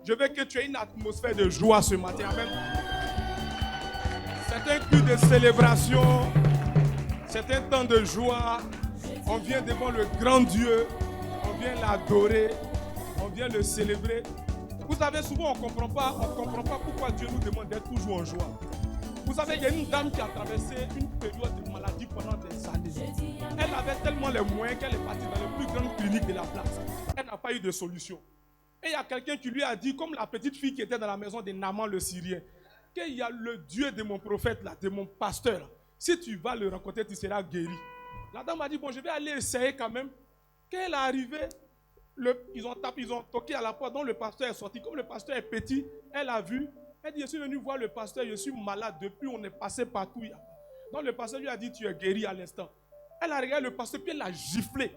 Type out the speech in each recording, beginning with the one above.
Je veux que tu aies une atmosphère de joie ce matin. Amen. C'est un culte de célébration. C'est un temps de joie. On vient devant le grand Dieu. On vient l'adorer. On vient le célébrer. Vous savez, souvent on ne comprend pas pourquoi Dieu nous demande d'être toujours en joie. Vous savez, il y a une dame qui a traversé une période de maladie pendant des années. Elle avait tellement les moyens qu'elle est partie dans les plus grandes cliniques de la place. Elle n'a pas eu de solution. Et il y a quelqu'un qui lui a dit, comme la petite fille qui était dans la maison de Naaman le Syrien, qu'il y a le Dieu de mon prophète, là, de mon pasteur. Là. Si tu vas le rencontrer, tu seras guéri. La dame a dit, bon, je vais aller essayer quand même. Quand elle est arrivée, ils ont toqué à la porte, donc le pasteur est sorti. Comme le pasteur est petit, elle a vu. Elle dit, je suis venu voir le pasteur, je suis malade. Depuis, on est passé partout. Donc le pasteur lui a dit, tu es guéri à l'instant. Elle a regardé le pasteur, puis elle l'a giflé.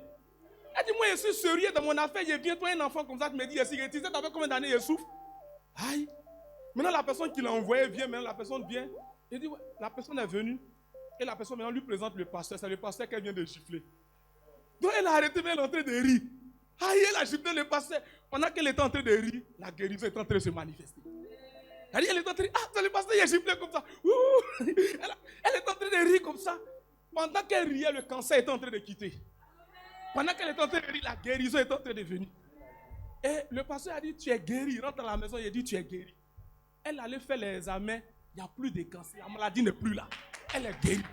Elle dit, moi je suis sérieux dans mon affaire, je viens, toi un enfant comme ça, tu me dis, tu sais, ça fait combien d'années je souffre? Aïe. Maintenant la personne qui l'a envoyé vient, maintenant la personne vient. Il dit, ouais, la personne est venue. Et la personne maintenant lui présente le pasteur, c'est le pasteur qu'elle vient de gifler. Donc elle a arrêté, mais elle est en train de rire. Aïe, elle a giflé le pasteur. Pendant qu'elle était en train de rire, la guérison est en train de se manifester. Elle est en train de rire, c'est le pasteur, il a giflé comme ça. Elle est en train de rire comme ça. Pendant qu'elle riait, le cancer était en train de quitter. Pendant qu'elle est en train de rire, la guérison est en train de venir. Et le pasteur a dit, tu es guéri. Il rentre dans la maison, il a dit, tu es guéri. Elle allait faire les examens, il n'y a plus de cancer. La maladie n'est plus là. Elle est guérie.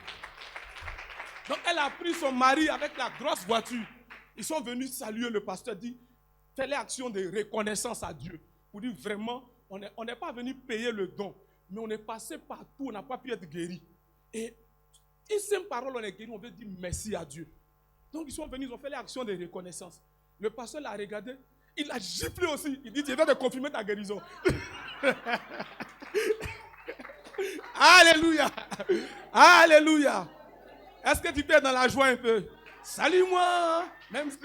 Donc elle a pris son mari avec la grosse voiture. Ils sont venus saluer le pasteur, dit, fais les actions de reconnaissance à Dieu. Pour dire vraiment, on n'est pas venu payer le don, mais on est passé partout, on n'a pas pu être guéri. Et une simple parole, on est guéri, on veut dire merci à Dieu. Donc ils sont venus, ils ont fait les actions de reconnaissance. Le pasteur l'a regardé, il a giflé aussi. Il dit, je vais te confirmer ta guérison. Alléluia. Alléluia. Est-ce que tu peux être dans la joie un peu? Salut-moi. Même si...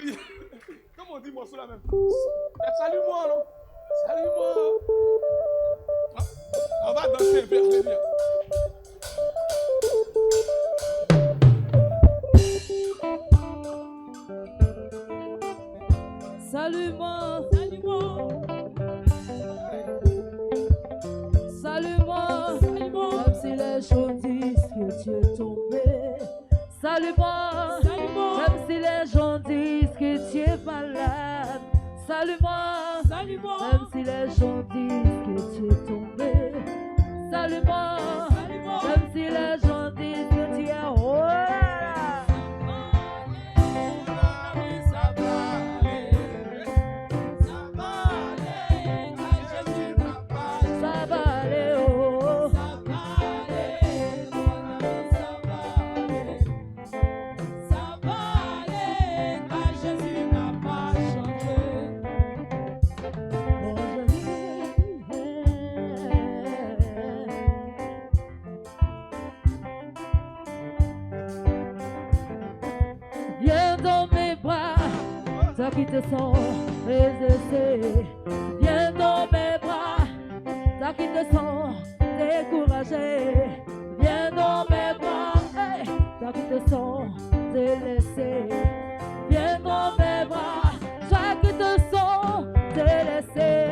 Comment on dit morceau là même? Salut-moi, non? Salut-moi. On va danser un peu. Alléluia. Salut-moi. Salut-moi. Salut-moi. Salut-moi. Même si les gens disent que tu es tombé. Salut-moi. Salut-moi. Même si les gens disent que tu es malade. Salut-moi. Salut-moi. Même si les gens disent que tu es tombé. Salut-moi. Salut-moi. Même si les gens disent que tu es roi. Viens dans mes bras, toi qui te sens désespéré. Viens dans mes bras, toi qui te sens découragé. Viens dans mes bras, hey, toi qui te sens délaissé. Viens dans mes bras, toi qui te sens délaissé.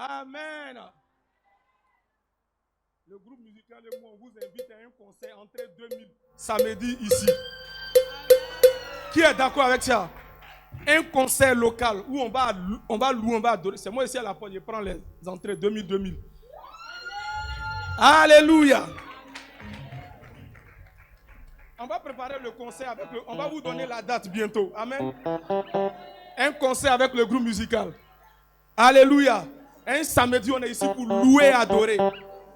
Amen. Le groupe musical de moi, on vous invite à un concert entrée 2000 samedi ici. Qui est d'accord avec ça? Un concert local où on va louer, on va adorer. C'est moi ici à la porte, je prends les entrées 2000. Alléluia. On va préparer le concert avec on va vous donner la date bientôt. Amen. Un concert avec le groupe musical. Alléluia. Un samedi, on est ici pour louer et adorer.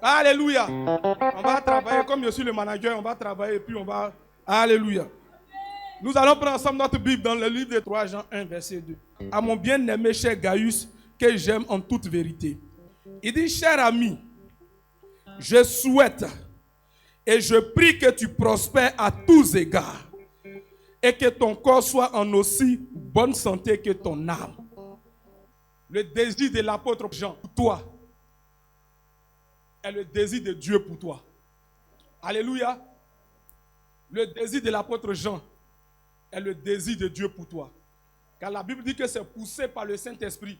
Alléluia. On va travailler, comme je suis le manager, on va travailler et puis on va... Alléluia. Nous allons prendre ensemble notre Bible dans le livre de 3 Jean 1, verset 2. À mon bien-aimé cher Gaius, que j'aime en toute vérité. Il dit, cher ami, je souhaite et je prie que tu prospères à tous égards et que ton corps soit en aussi bonne santé que ton âme. Le désir de l'apôtre Jean pour toi est le désir de Dieu pour toi. Alléluia. Le désir de l'apôtre Jean est le désir de Dieu pour toi. Car la Bible dit que c'est poussé par le Saint-Esprit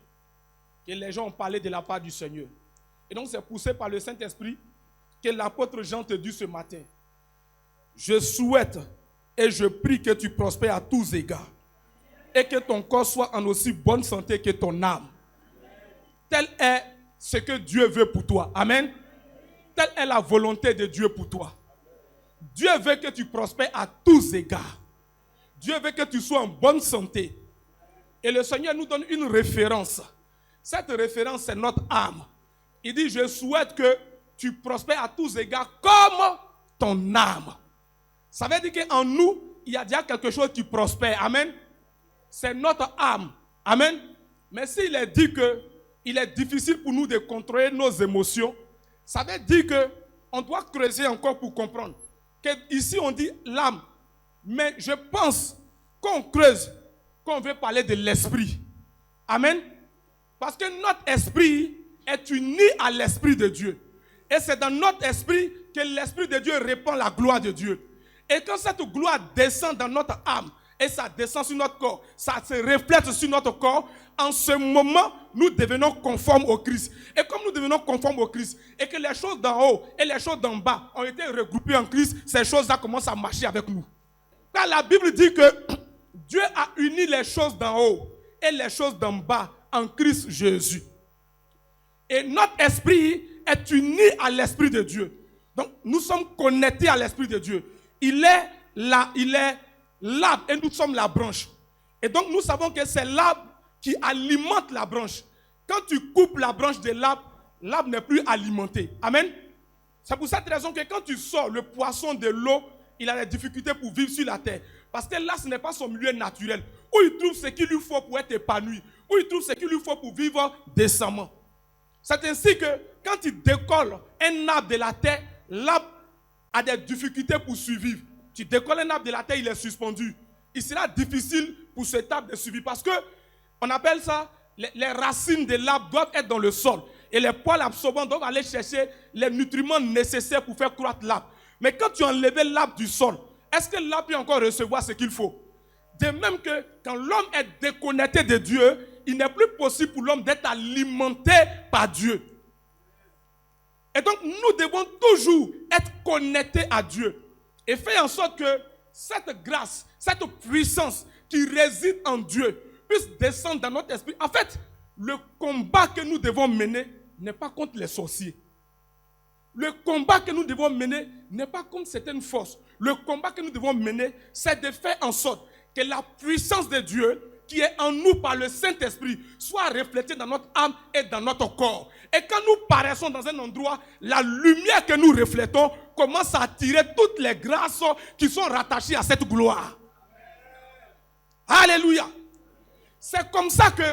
que les gens ont parlé de la part du Seigneur. Et donc c'est poussé par le Saint-Esprit que l'apôtre Jean te dit ce matin. Je souhaite et je prie que tu prospères à tous égards et que ton corps soit en aussi bonne santé que ton âme. Tel est ce que Dieu veut pour toi. Amen. Telle est la volonté de Dieu pour toi. Dieu veut que tu prospères à tous égards. Dieu veut que tu sois en bonne santé. Et le Seigneur nous donne une référence. Cette référence, c'est notre âme. Il dit, je souhaite que tu prospères à tous égards comme ton âme. Ça veut dire qu'en nous, il y a déjà quelque chose qui prospère. Amen. C'est notre âme. Amen. Mais s'il est dit qu'il est difficile pour nous de contrôler nos émotions, ça veut dire qu'on doit creuser encore pour comprendre. Que ici, on dit l'âme. Mais je pense qu'on creuse, qu'on veut parler de l'esprit. Amen. Parce que notre esprit est uni à l'esprit de Dieu. Et c'est dans notre esprit que l'esprit de Dieu répand la gloire de Dieu. Et quand cette gloire descend dans notre âme, et ça descend sur notre corps, ça se reflète sur notre corps, en ce moment, nous devenons conformes au Christ. Et comme nous devenons conformes au Christ, et que les choses d'en haut et les choses d'en bas ont été regroupées en Christ, ces choses-là commencent à marcher avec nous. Car la Bible dit que Dieu a uni les choses d'en haut et les choses d'en bas en Christ Jésus. Et notre esprit est uni à l'esprit de Dieu. Donc nous sommes connectés à l'esprit de Dieu. Il est l'arbre et nous sommes la branche. Et donc nous savons que c'est l'arbre qui alimente la branche. Quand tu coupes la branche de l'arbre, l'arbre n'est plus alimenté. Amen. C'est pour cette raison que quand tu sors le poisson de l'eau, il a des difficultés pour vivre sur la terre. Parce que là, ce n'est pas son milieu naturel. Où il trouve ce qu'il lui faut pour être épanoui. Où il trouve ce qu'il lui faut pour vivre décemment. C'est ainsi que quand il décolle un arbre de la terre, l'arbre a des difficultés pour survivre. Tu décolles un arbre de la terre, il est suspendu. Il sera difficile pour cet arbre de survivre. Parce que, on appelle ça, les racines de l'arbre doivent être dans le sol. Et les poils absorbants doivent aller chercher les nutriments nécessaires pour faire croître l'arbre. Mais quand tu enlèves l'arbre du sol, est-ce que l'arbre peut encore recevoir ce qu'il faut? De même que quand l'homme est déconnecté de Dieu, il n'est plus possible pour l'homme d'être alimenté par Dieu. Et donc nous devons toujours être connectés à Dieu. Et faire en sorte que cette grâce, cette puissance qui réside en Dieu puisse descendre dans notre esprit. En fait, le combat que nous devons mener n'est pas contre les sorciers. Le combat que nous devons mener n'est pas contre certaines forces. Le combat que nous devons mener, c'est de faire en sorte que la puissance de Dieu qui est en nous par le Saint-Esprit soit reflétée dans notre âme et dans notre corps. Et quand nous paraissons dans un endroit, la lumière que nous reflétons commence à attirer toutes les grâces qui sont rattachées à cette gloire. Alléluia. C'est comme ça que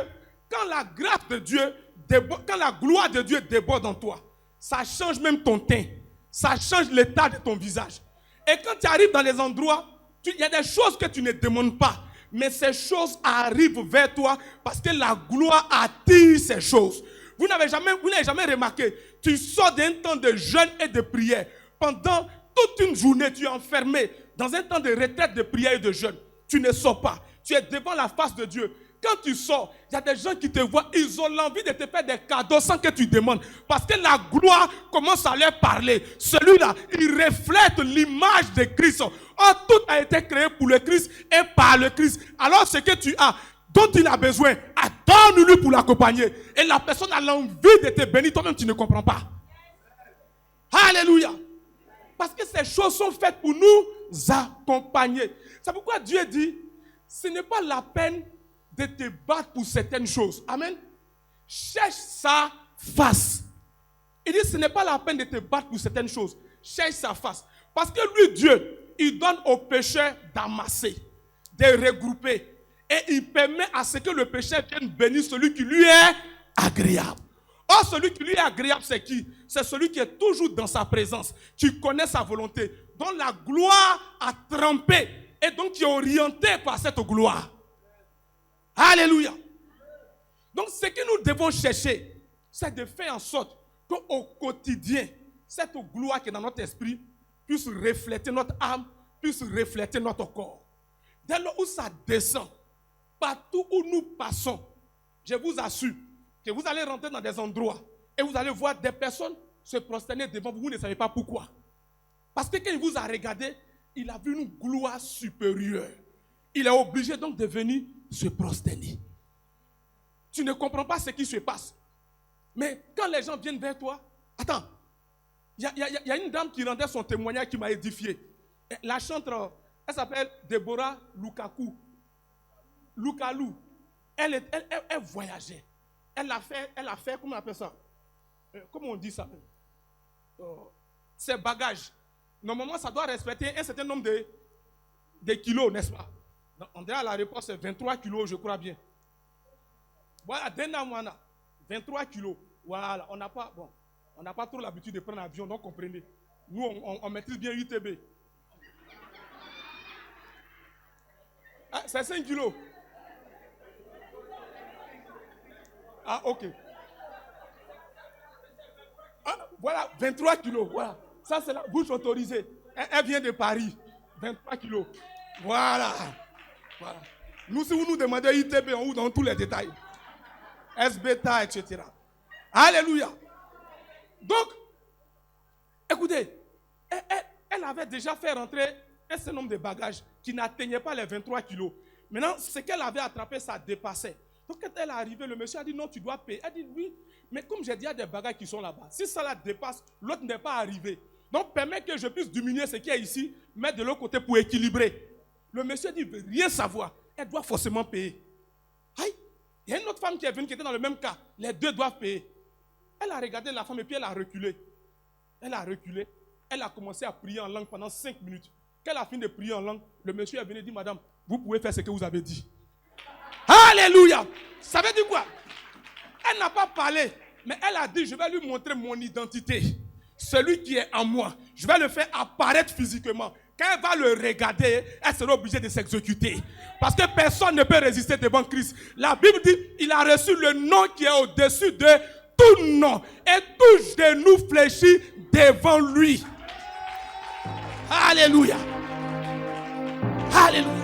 quand la grâce de Dieu déborde, quand la gloire de Dieu déborde en toi, ça change même ton teint. Ça change l'état de ton visage. Et quand tu arrives dans les endroits, il y a des choses que tu ne demandes pas. Mais ces choses arrivent vers toi parce que la gloire attire ces choses. Vous n'avez jamais remarqué, tu sors d'un temps de jeûne et de prière. Pendant toute une journée, tu es enfermé dans un temps de retraite, de prière et de jeûne. Tu ne sors pas. Tu es devant la face de Dieu. quand tu sors, il y a des gens qui te voient, ils ont l'envie de te faire des cadeaux sans que tu demandes. Parce que la gloire commence à leur parler. Celui-là, il reflète l'image de Christ. Or, tout a été créé pour le Christ et par le Christ. Alors, ce que tu as, dont il a besoin, attends-lui pour l'accompagner. Et la personne a l'envie de te bénir, toi-même tu ne comprends pas. Alléluia. Parce que ces choses sont faites pour nous accompagner. C'est pourquoi Dieu dit, ce n'est pas la peine de te battre pour certaines choses. Amen. Cherche sa face. Il dit, ce n'est pas la peine de te battre pour certaines choses. Cherche sa face. Parce que lui, Dieu, il donne au pécheur d'amasser, de regrouper. Et il permet à ce que le pécheur vienne bénir celui qui lui est agréable. Or, celui qui lui est agréable, c'est qui? C'est celui qui est toujours dans sa présence, qui connaît sa volonté, dont la gloire a trempé et donc qui est orienté par cette gloire. Alléluia. Donc, ce que nous devons chercher, c'est de faire en sorte qu'au quotidien, cette gloire qui est dans notre esprit puisse refléter notre âme, puisse refléter notre corps. Dès lors où ça descend, partout où nous passons, je vous assure que vous allez rentrer dans des endroits et vous allez voir des personnes se prosterner devant vous, vous ne savez pas pourquoi. Parce que quand il vous a regardé, il a vu une gloire supérieure. Il est obligé donc de venir se prosterner. Tu ne comprends pas ce qui se passe. Mais quand les gens viennent vers toi, attends, il y a une dame qui rendait son témoignage qui m'a édifié. La chanteuse, elle s'appelle Deborah Lukaku. Lukalu. Elle voyageait. Elle a fait, comment on appelle ça? Comment on dit ça? Ses bagages. Normalement, ça doit respecter un certain nombre de kilos, n'est-ce pas? On dirait la réponse c'est 23 kilos, je crois bien. Voilà, 23 kilos. Voilà, on n'a pas trop l'habitude de prendre l'avion, donc comprenez. Nous, on maîtrise bien UTB. Ah, c'est 5 kilos. Ah, ok. Ah, voilà, 23 kilos. Voilà. Ça, c'est la bouche autorisée. Elle vient de Paris. 23 kilos. Voilà. Voilà. Nous, si vous nous demandez ITB, on vous donne tous les détails. S-Beta, etc. Alléluia. Donc, écoutez, elle avait déjà fait rentrer un certain nombre de bagages qui n'atteignaient pas les 23 kilos. Maintenant, ce qu'elle avait attrapé, ça dépassait. Donc, quand elle est arrivée, le monsieur a dit non, tu dois payer. Elle dit oui, mais comme j'ai dit, il y a des bagages qui sont là-bas. Si ça la dépasse, l'autre n'est pas arrivé. Donc, permets que je puisse diminuer ce qui est ici, mettre de l'autre côté pour équilibrer. Le monsieur dit, il ne veut rien savoir. Elle doit forcément payer. Aïe, il y a une autre femme qui est venue, qui était dans le même cas. Les deux doivent payer. Elle a regardé la femme et puis elle a reculé. Elle a reculé. Elle a commencé à prier en langue pendant 5 minutes. Quand elle a fini de prier en langue, le monsieur est venu et dit, madame, vous pouvez faire ce que vous avez dit. Alléluia. Ça veut dire quoi? Elle n'a pas parlé, mais elle a dit, je vais lui montrer mon identité. Celui qui est en moi, je vais le faire apparaître physiquement. Quand elle va le regarder, elle sera obligée de s'exécuter. Parce que personne ne peut résister devant Christ. La Bible dit, il a reçu le nom qui est au-dessus de tout nom. Et tout genou fléchit devant lui. Alléluia. Alléluia.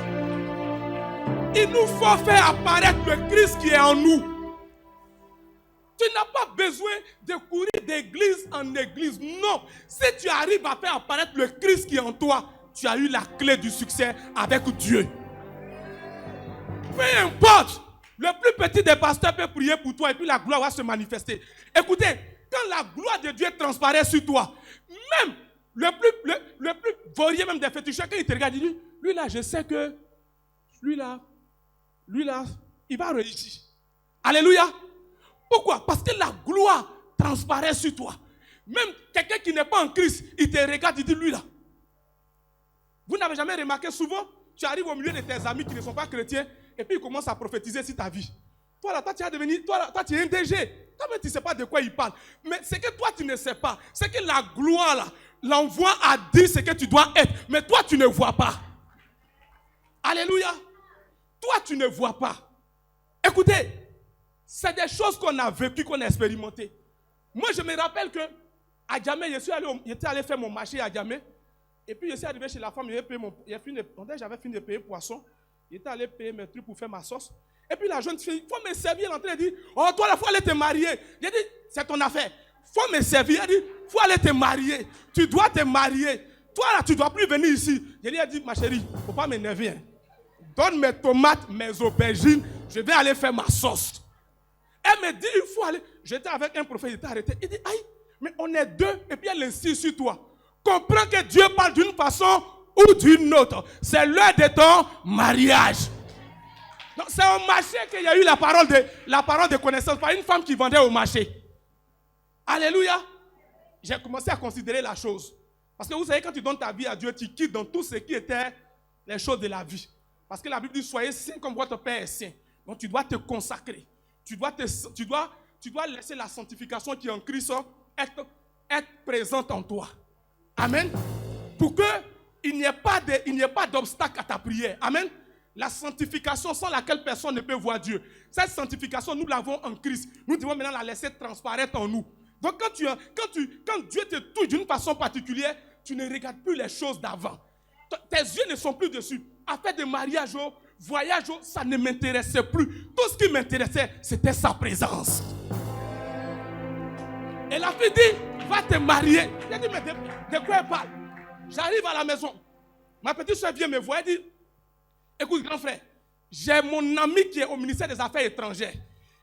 Il nous faut faire apparaître le Christ qui est en nous. Tu n'as pas besoin de courir d'église en église. Non. Si tu arrives à faire apparaître le Christ qui est en toi, tu as eu la clé du succès avec Dieu. Peu importe. Le plus petit des pasteurs peut prier pour toi et puis la gloire va se manifester. Écoutez, quand la gloire de Dieu transparaît sur toi, même le plus vaurier même des féticheurs, quand il te regarde, il dit, lui là, je sais que lui là, il va réussir. Alléluia. Pourquoi? Parce que la gloire transparaît sur toi. Même quelqu'un qui n'est pas en Christ, il te regarde, il dit, lui là. Vous n'avez jamais remarqué souvent, tu arrives au milieu de tes amis qui ne sont pas chrétiens, et puis ils commencent à prophétiser sur ta vie. Toi là, tu vas devenir, toi tu es un DG. Toi-même, tu ne sais pas de quoi il parle. Mais ce que toi, tu ne sais pas, c'est que la gloire là, l'envoie à dire ce que tu dois être. Mais toi, tu ne vois pas. Alléluia. Toi, tu ne vois pas. Écoutez, c'est des choses qu'on a vécues, qu'on a expérimentées. Moi, je me rappelle que à Djamé, j'étais allé faire mon marché à Djamé. Et puis, je suis arrivé chez la femme, j'avais fini de payer poisson. J'étais allé payer mes trucs pour faire ma sauce. Et puis la jeune fille, il faut me servir. Elle est en train de dire, oh, toi, il faut aller te marier. J'ai dit, c'est ton affaire. Il faut me servir. Elle dit, il faut aller te marier. Tu dois te marier. Toi, là, tu ne dois plus venir ici. J'ai dit, elle dit, ma chérie, il ne faut pas m'énerver. Hein. Donne mes tomates, mes aubergines. Je vais aller faire ma sauce. Elle me dit, il faut aller. J'étais avec un prophète, il était arrêté. Il dit, aïe, mais on est deux. Et puis elle insiste sur toi. Comprends que Dieu parle d'une façon ou d'une autre. C'est l'heure de ton mariage. Donc, c'est au marché qu'il y a eu la parole de connaissance par une femme qui vendait au marché. Alléluia. J'ai commencé à considérer la chose. Parce que vous savez, quand tu donnes ta vie à Dieu, tu quittes dans tout ce qui était les choses de la vie. Parce que la Bible dit, soyez saints comme votre Père est saint. Donc tu dois te consacrer. Tu dois laisser la sanctification qui est en Christ être présente en toi. Amen. Pour qu'il n'y ait pas d'obstacle à ta prière. Amen. La sanctification sans laquelle personne ne peut voir Dieu. Cette sanctification, nous l'avons en Christ. Nous devons maintenant la laisser transparaître en nous. Donc quand Dieu te touche d'une façon particulière, tu ne regardes plus les choses d'avant. Tes yeux ne sont plus dessus. Affaire de mariage, voyage, ça ne m'intéressait plus. Tout ce qui m'intéressait, c'était sa présence. Et la fille dit, va te marier. J'ai dit, mais de quoi elle parle? J'arrive à la maison. Ma petite soeur vient me voir, elle dit, écoute grand frère, j'ai mon ami qui est au ministère des Affaires étrangères.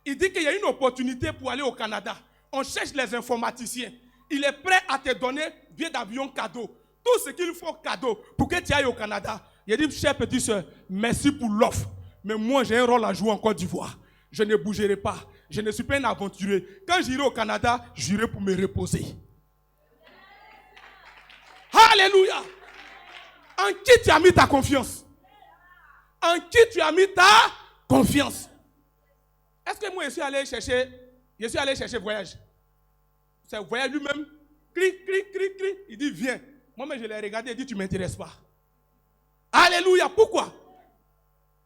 Il dit qu'il y a une opportunité pour aller au Canada. On cherche les informaticiens. Il est prêt à te donner billet d'avion cadeau. Tout ce qu'il faut cadeau pour que tu ailles au Canada. Il a dit, chère petite soeur, merci pour l'offre. Mais moi, j'ai un rôle à jouer en Côte d'Ivoire. Je ne bougerai pas. Je ne suis pas un aventurier. Quand j'irai au Canada, j'irai pour me reposer. Alléluia. En qui tu as mis ta confiance? En qui tu as mis ta confiance? Est-ce que moi, je suis allé chercher voyage? C'est le voyage lui-même. Cri. Il dit, viens. Moi-même, je l'ai regardé et dit, tu ne m'intéresses pas. Alléluia. Pourquoi?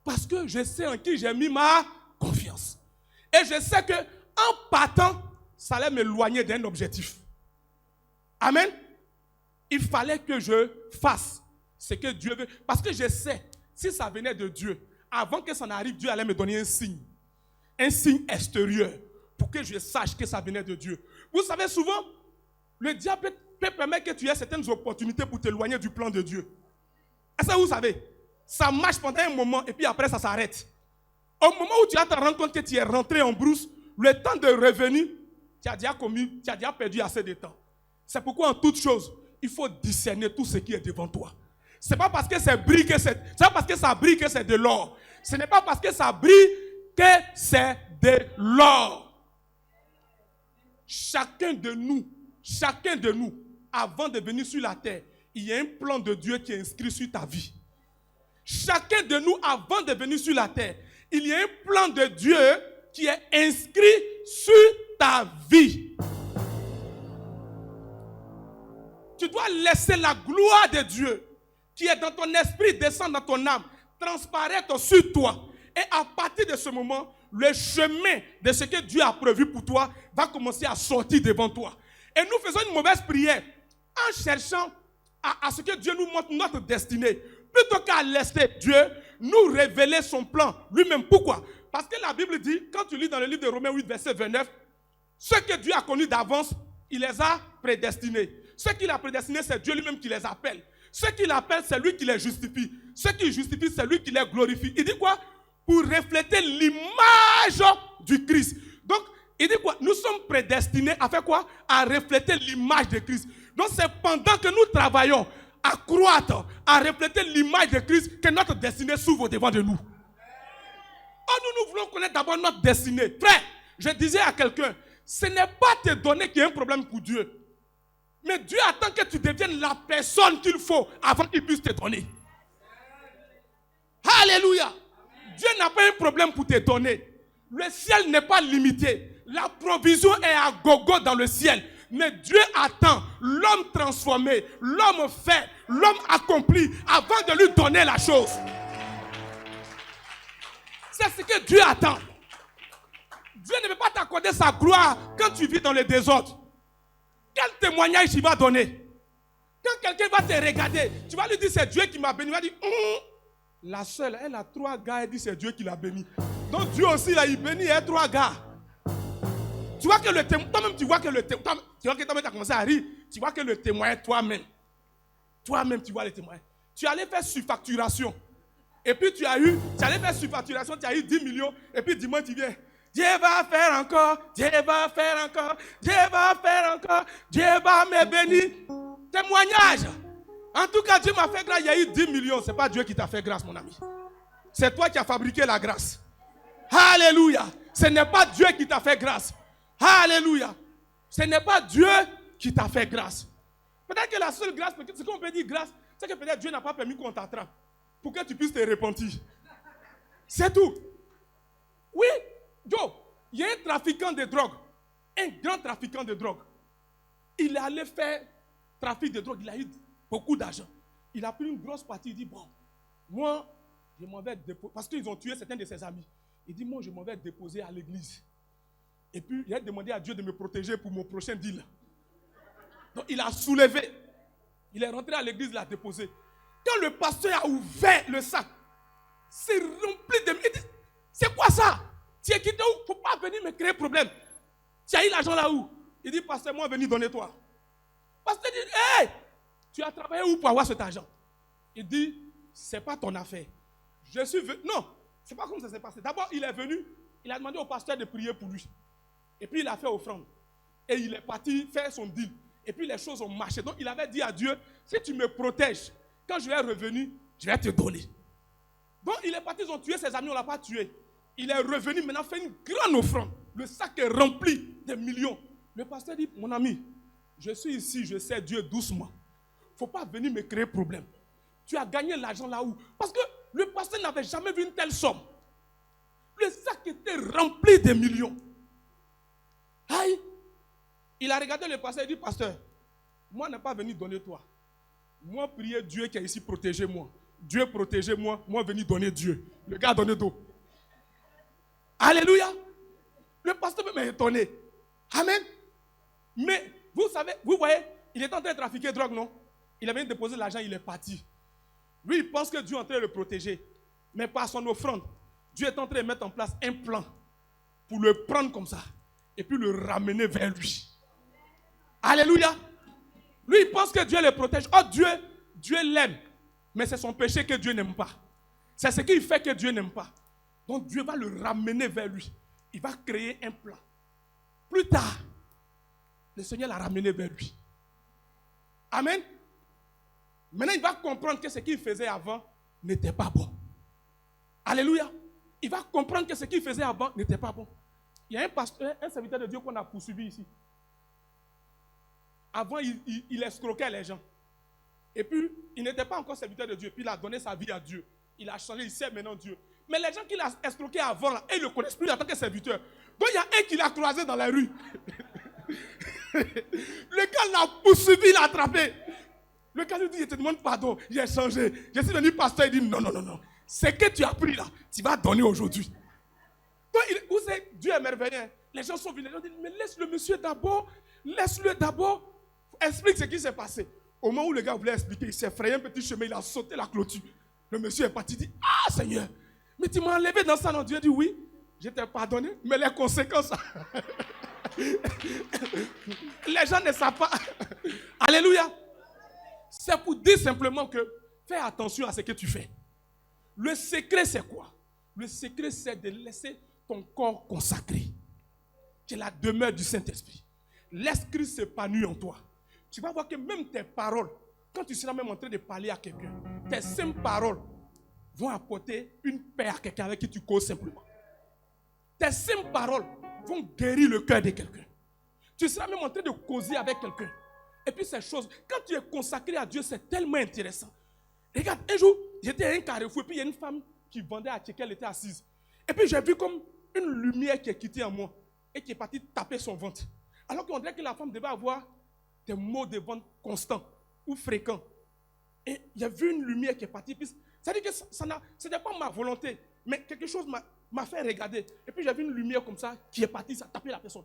Parce que je sais en qui j'ai mis ma confiance. Et je sais qu'en partant, ça allait m'éloigner d'un objectif. Amen. Il fallait que je fasse ce que Dieu veut. Parce que je sais, si ça venait de Dieu, avant que ça n'arrive, Dieu allait me donner un signe extérieur, pour que je sache que ça venait de Dieu. Vous savez, souvent, le diable peut permettre que tu aies certaines opportunités pour t'éloigner du plan de Dieu. Est-ce que vous savez? Ça marche pendant un moment et puis après ça s'arrête. Au moment où tu as te rendu compte que tu es rentré en brousse, le temps de revenir, tu as déjà perdu assez de temps. C'est pourquoi en toute chose, il faut discerner tout ce qui est devant toi. Ce n'est pas parce que c'est brille que c'est de l'or. Ce n'est pas parce que ça brille que c'est de l'or. Chacun de nous, avant de venir sur la terre, il y a un plan de Dieu qui est inscrit sur ta vie. Chacun de nous, avant de venir sur la terre, il y a un plan de Dieu qui est inscrit sur ta vie. Tu dois laisser la gloire de Dieu qui est dans ton esprit descendre dans ton âme, transparaître sur toi. Et à partir de ce moment, le chemin de ce que Dieu a prévu pour toi va commencer à sortir devant toi. Et nous faisons une mauvaise prière en cherchant à ce que Dieu nous montre notre destinée. Plutôt qu'à laisser Dieu nous révéler son plan lui-même. Pourquoi? Parce que la Bible dit, quand tu lis dans le livre de Romains 8, verset 29, ce que Dieu a connu d'avance, il les a prédestinés. Ce qu'il a prédestiné, c'est Dieu lui-même qui les appelle. Ce qu'il appelle, c'est lui qui les justifie. Ce qu'il justifie, c'est lui qui les glorifie. Il dit quoi? Pour refléter l'image du Christ. Donc, il dit quoi? Nous sommes prédestinés à faire quoi? À refléter l'image de Christ. Donc, c'est pendant que nous travaillons à croître, à refléter l'image de Christ, que notre destinée s'ouvre au devant de nous. Oh, nous voulons connaître d'abord notre destinée. Frère, je disais à quelqu'un, ce n'est pas te donner qu'il y a un problème pour Dieu. Mais Dieu attend que tu deviennes la personne qu'il faut avant qu'il puisse te donner. Alléluia. Dieu n'a pas un problème pour te donner. Le ciel n'est pas limité. La provision est à gogo dans le ciel. Mais Dieu attend l'homme transformé, l'homme fait, l'homme accompli avant de lui donner la chose. C'est ce que Dieu attend. Dieu ne peut pas t'accorder sa gloire quand tu vis dans le désordre. Quel témoignage il va donner? Quand quelqu'un va te regarder, tu vas lui dire c'est Dieu qui m'a béni. Il va dire La seule, elle a 3 gars, elle dit c'est Dieu qui l'a béni. Donc Dieu aussi, là, il bénit, elle 3 gars. Tu vois que le témoin, toi-même, tu vois que le témoin, tu vois que toi-même, tu as commencé à rire, tu vois que le témoin est toi-même. Toi-même, tu vois le témoin. Tu allais faire surfacturation. Et puis tu allais faire surfacturation, tu as eu 10 millions, et puis dimanche, tu viens. Dieu va faire encore, Dieu va faire encore, Dieu va faire encore, Dieu va me bénir. Témoignage. En tout cas, Dieu m'a fait grâce, il y a eu 10 millions. Ce n'est pas Dieu qui t'a fait grâce, mon ami. C'est toi qui as fabriqué la grâce. Alléluia. Ce n'est pas Dieu qui t'a fait grâce. Alléluia. Ce n'est pas Dieu qui t'a fait grâce. Peut-être que la seule grâce, ce qu'on peut dire grâce, c'est que peut-être Dieu n'a pas permis qu'on t'attrape pour que tu puisses te repentir. C'est tout. Oui, Joe, il y a un trafiquant de drogue, un grand trafiquant de drogue. Il est allé faire trafic de drogue, il a eu beaucoup d'argent. Il a pris une grosse partie, il dit, bon, moi, je m'en vais déposer, parce qu'ils ont tué certains de ses amis. Il dit, moi, je m'en vais déposer à l'église. Et puis, il a demandé à Dieu de me protéger pour mon prochain deal. Donc, il a soulevé. Il est rentré à l'église, il l'a déposé. Quand le pasteur a ouvert le sac, c'est rempli de... Il dit, c'est quoi ça? Tu es quitté où? Il ne faut pas venir me créer problème. Tu as eu l'argent là où? Il dit, pasteur, moi, venir donner toi. Pasteur dit, hey, tu as travaillé où pour avoir cet argent? Il dit, c'est pas ton affaire. Je suis venu. Non, c'est pas comme ça s'est passé. D'abord, il est venu, il a demandé au pasteur de prier pour lui. Et puis, il a fait offrande. Et il est parti faire son deal. Et puis, les choses ont marché. Donc, il avait dit à Dieu, si tu me protèges, quand je vais revenir, je vais te donner. Donc, il est parti, ils ont tué ses amis, on ne l'a pas tué. Il est revenu, maintenant, fait une grande offrande. Le sac est rempli de millions. Le pasteur dit, mon ami, je suis ici, je sais Dieu doucement. Il ne faut pas venir me créer problème. Tu as gagné l'argent là où? Parce que le pasteur n'avait jamais vu une telle somme. Le sac était rempli de millions. Aïe! Il a regardé le pasteur et dit, pasteur, moi, je n'ai pas venu donner toi. Moi, prier Dieu qui est ici, protégez-moi. Dieu, protégez-moi. Moi, venir donner Dieu. Le gars a donné d'eau. Alléluia! Le pasteur m'a étonné. Amen! Mais, vous savez, vous voyez, il est en train de trafiquer drogue, non? Il avait déposé l'argent, il est parti. Lui, il pense que Dieu est en train de le protéger. Mais par son offrande, Dieu est en train de mettre en place un plan pour le prendre comme ça et puis le ramener vers lui. Alléluia. Lui, il pense que Dieu le protège. Oh, Dieu l'aime. Mais c'est son péché que Dieu n'aime pas. C'est ce qu'il fait que Dieu n'aime pas. Donc Dieu va le ramener vers lui. Il va créer un plan. Plus tard, le Seigneur l'a ramené vers lui. Amen. Maintenant, il va comprendre que ce qu'il faisait avant n'était pas bon. Alléluia. Il va comprendre que ce qu'il faisait avant n'était pas bon. Il y a un pasteur, un serviteur de Dieu qu'on a poursuivi ici. Avant, il escroquait les gens. Et puis, il n'était pas encore serviteur de Dieu. Puis, il a donné sa vie à Dieu. Il a changé, il sert maintenant Dieu. Mais les gens qu'il a escroqués avant, là, ils ne le connaissent plus en tant que serviteur. Donc, il y a un qui l'a croisé dans la rue. Le gars l'a poursuivi, l'a attrapé. Le gars lui dit, je te demande pardon, j'ai changé. Je suis venu pasteur, il dit, non. Ce que tu as pris là, tu vas donner aujourd'hui. Donc, vous savez, Dieu est merveilleux. Les gens sont venus, ils disent, mais laisse le monsieur d'abord, laisse-le d'abord. Explique ce qui s'est passé. Au moment où le gars voulait expliquer, il s'est frayé un petit chemin, il a sauté la clôture. Le monsieur est parti, il dit, ah Seigneur, mais tu m'as enlevé dans ça, non? Dieu dit, oui, je t'ai pardonné, mais les conséquences, les gens ne savent pas. Alléluia. C'est pour dire simplement que fais attention à ce que tu fais. Le secret, c'est quoi? Le secret, c'est de laisser ton corps consacré. Qui est la demeure du Saint-Esprit. Laisse Christ s'épanouir en toi. Tu vas voir que même tes paroles, quand tu seras même en train de parler à quelqu'un, tes simples paroles vont apporter une paix à quelqu'un avec qui tu causes simplement. Tes simples paroles vont guérir le cœur de quelqu'un. Tu seras même en train de causer avec quelqu'un. Et puis ces choses, quand tu es consacré à Dieu, c'est tellement intéressant. Regarde, un jour, j'étais à un carrefour et puis il y a une femme qui vendait à quelqu'un, elle était assise. Et puis j'ai vu comme une lumière qui est quittée en moi et qui est partie taper son ventre. Alors qu'on dirait que la femme devait avoir des maux de ventre constants ou fréquents. Et il y a vu une lumière qui est partie. Ça veut dire que ce n'est pas ma volonté, mais quelque chose m'a fait regarder. Et puis j'ai vu une lumière comme ça qui est partie, ça a tapé la personne.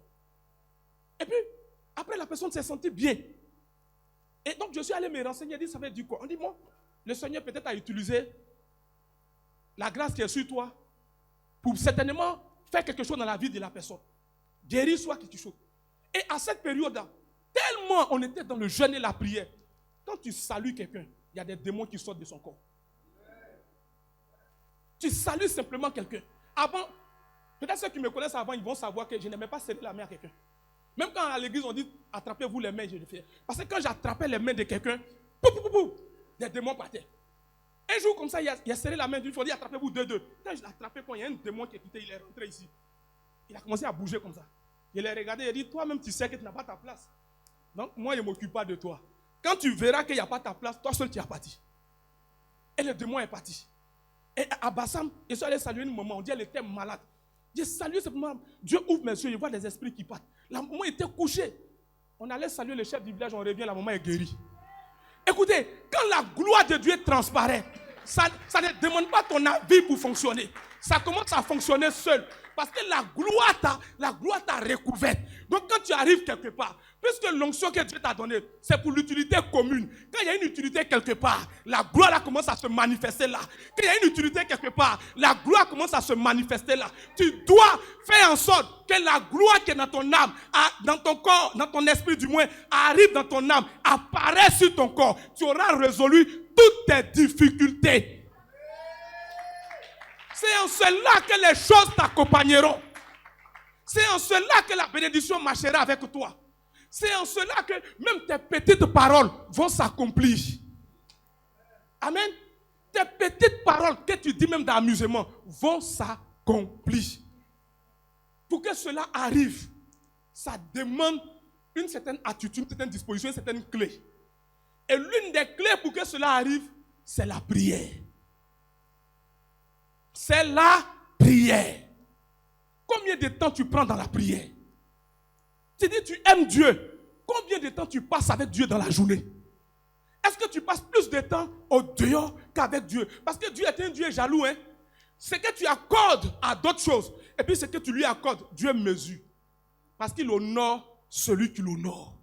Et puis, après la personne s'est sentie bien. Et donc je suis allé me renseigner, dit ça veut dire quoi? On dit, moi, le Seigneur peut-être a utilisé la grâce qui est sur toi pour certainement faire quelque chose dans la vie de la personne. Guérir soit quelque chose. Et à cette période-là, tellement on était dans le jeûne et la prière, quand tu salues quelqu'un, il y a des démons qui sortent de son corps. Tu salues simplement quelqu'un. Avant, peut-être ceux qui me connaissent avant, ils vont savoir que je n'aimais pas serrer la main à quelqu'un. Même quand à l'église on dit attrapez-vous les mains, je le fais. Parce que quand j'attrapais les mains de quelqu'un, des démons partaient. Un jour comme ça, il a serré la main d'une fois, il dit attrapez-vous deux. Quand je l'ai attrapé, quand il y a un démon qui est quitté, il est rentré ici. Il a commencé à bouger comme ça. Il l'a regardé, il a dit toi-même tu sais que tu n'as pas ta place. Donc moi je ne m'occupe pas de toi. Quand tu verras qu'il n'y a pas ta place, toi seul tu es parti. Et le démon est parti. Et à Bassam, je suis allé saluer une maman, on dit elle était malade. J'ai salué cette maman, Dieu ouvre mes yeux, je vois des esprits qui partent. La maman était couchée. On allait saluer le chef du village, on revient, la maman est guérie. Écoutez, quand la gloire de Dieu transparaît, ça ne demande pas ton avis pour fonctionner. Ça commence à fonctionner seul. Parce que la gloire t'a recouverte. Donc quand tu arrives quelque part, puisque l'onction que Dieu t'a donnée, c'est pour l'utilité commune. Quand il y a une utilité quelque part, la gloire là commence à se manifester là. Quand il y a une utilité quelque part, la gloire commence à se manifester là. Tu dois faire en sorte que la gloire qui est dans ton âme, dans ton corps, dans ton esprit du moins, arrive dans ton âme, apparaît sur ton corps. Tu auras résolu toutes tes difficultés. C'est en cela que les choses t'accompagneront. C'est en cela que la bénédiction marchera avec toi. C'est en cela que même tes petites paroles vont s'accomplir. Amen. Tes petites paroles que tu dis même d'amusement vont s'accomplir. Pour que cela arrive, ça demande une certaine attitude, une certaine disposition, une certaine clé. Et l'une des clés pour que cela arrive, c'est la prière. C'est la prière. Combien de temps tu prends dans la prière? Tu dis tu aimes Dieu. Combien de temps tu passes avec Dieu dans la journée? Est-ce que tu passes plus de temps au dehors qu'avec Dieu? Parce que Dieu est un Dieu jaloux. Hein? Ce que tu accordes à d'autres choses, et puis ce que tu lui accordes, Dieu mesure. Parce qu'il honore celui qui l'honore.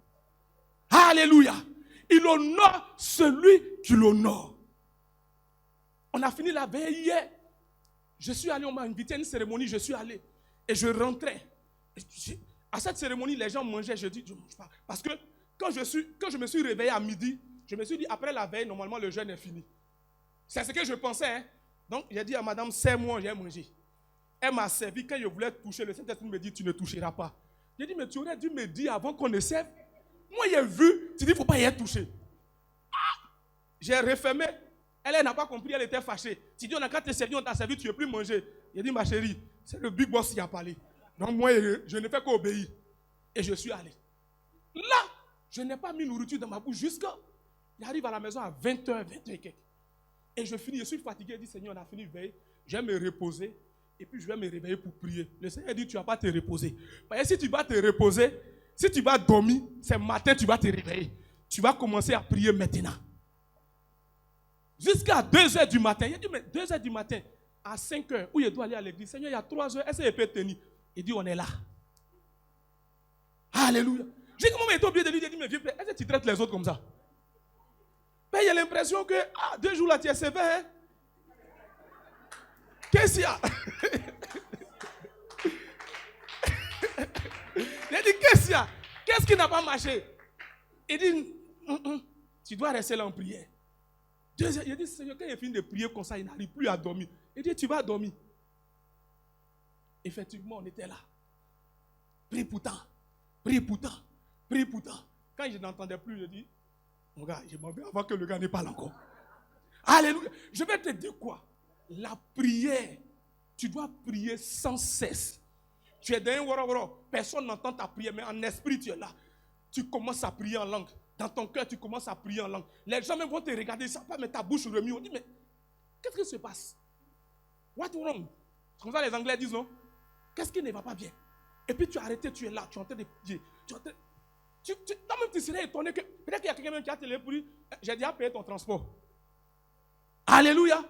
Alléluia. Il honore celui qui l'honore. On a fini la veille hier. Je suis allé, on m'a invité à une cérémonie, je suis allé. Et je rentrais. À cette cérémonie, les gens mangeaient. Je dis, je ne mange pas. Parce que quand je me suis réveillé à midi, je me suis dit, après la veille, normalement, le jeûne est fini. C'est ce que je pensais. Hein? Donc, j'ai dit à madame, serre-moi, j'ai mangé. Elle m'a servi. Quand je voulais toucher, le Saint-Esprit me dit, tu ne toucheras pas. J'ai dit, mais tu aurais dû me dire avant qu'on ne serve. Moi, j'ai vu, tu dis, il ne faut pas y être touché. Ah! J'ai refermé. Elle n'a pas compris, elle était fâchée. Tu dis, on a qu'à te servir, on t'a servi, tu ne veux plus manger. J'ai dit, ma chérie, c'est le big boss qui a parlé. Donc moi, je ne fais qu'obéir. Et je suis allé. Là, je n'ai pas mis nourriture dans ma bouche jusqu'à... J'arrive à la maison à 20h, 20h et quelques. Et je finis, je suis fatigué. Je dis, Seigneur, on a fini de veiller. Je vais me reposer. Et puis je vais me réveiller pour prier. Le Seigneur dit, tu ne vas pas te reposer. Parce que si tu vas te reposer, si tu vas dormir, c'est matin, tu vas te réveiller. Tu vas commencer à prier maintenant. Jusqu'à 2h du matin. Il dit, mais 2h du matin, à 5h, où je dois aller à l'église. Seigneur, il y a 3h, est-ce qu'il peut tenir? Il dit, on est là. Alléluia. J'ai dit, comment il est obligé de lui dire, mais vieux frère, est-ce que tu traites les autres comme ça? Mais il y a l'impression que, 2 jours là, tu es sévère. Hein? Qu'est-ce qu'il y a? Il dit, qu'est-ce qu'il y a? Qu'est-ce qui n'a pas marché? Il dit, tu dois rester là en prière. Il dit, Seigneur, quand il finit de prier comme ça, il n'arrive plus à dormir. Il dit, tu vas dormir. Effectivement, on était là. Prie pourtant. Prie pourtant. Prie pourtant. Quand je n'entendais plus, je dis, mon gars, je m'en vais avant que le gars ne parle encore. Alléluia. Je vais te dire quoi? La prière, tu dois prier sans cesse. Tu es dans un wara-wara. Personne n'entend ta prière, mais en esprit, tu es là. Tu commences à prier en langue. Dans ton cœur, tu commences à prier en langue. Les gens même vont te regarder, ils ne savent pas, mais ta bouche remue. On dit, mais qu'est-ce qui se passe? What wrong? C'est comme ça les Anglais disent, non? Qu'est-ce qui ne va pas bien? Et puis tu as arrêté, tu es là, tu es en train de prier. Toi-même, tu serais étonné que peut-être qu'il y a quelqu'un même qui a télépris. J'ai déjà payé ton transport. Alléluia.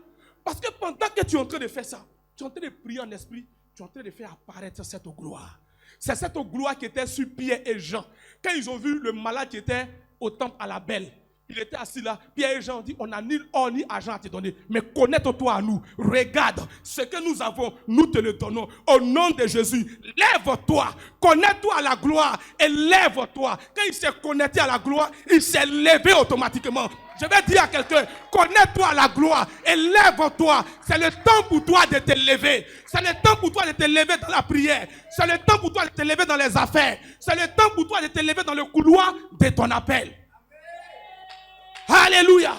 Parce que pendant que tu es en train de faire ça, tu es en train de prier en esprit, tu es en train de faire apparaître cette gloire. C'est cette gloire qui était sur Pierre et Jean. Quand ils ont vu le malade qui était au temple à la Belle, Il était assis là. Pierre et Jean ont dit, on n'a ni or ni argent à te donner. Mais connecte-toi à nous. Regarde, ce que nous avons, nous te le donnons. Au nom de Jésus, lève-toi. Connecte-toi à la gloire et lève-toi. Quand il s'est connecté à la gloire, il s'est levé automatiquement. Je vais dire à quelqu'un, connecte-toi à la gloire et lève-toi. C'est le temps pour toi de te lever. C'est le temps pour toi de te lever dans la prière. C'est le temps pour toi de te lever dans les affaires. C'est le temps pour toi de te lever dans le couloir de ton appel. Alléluia.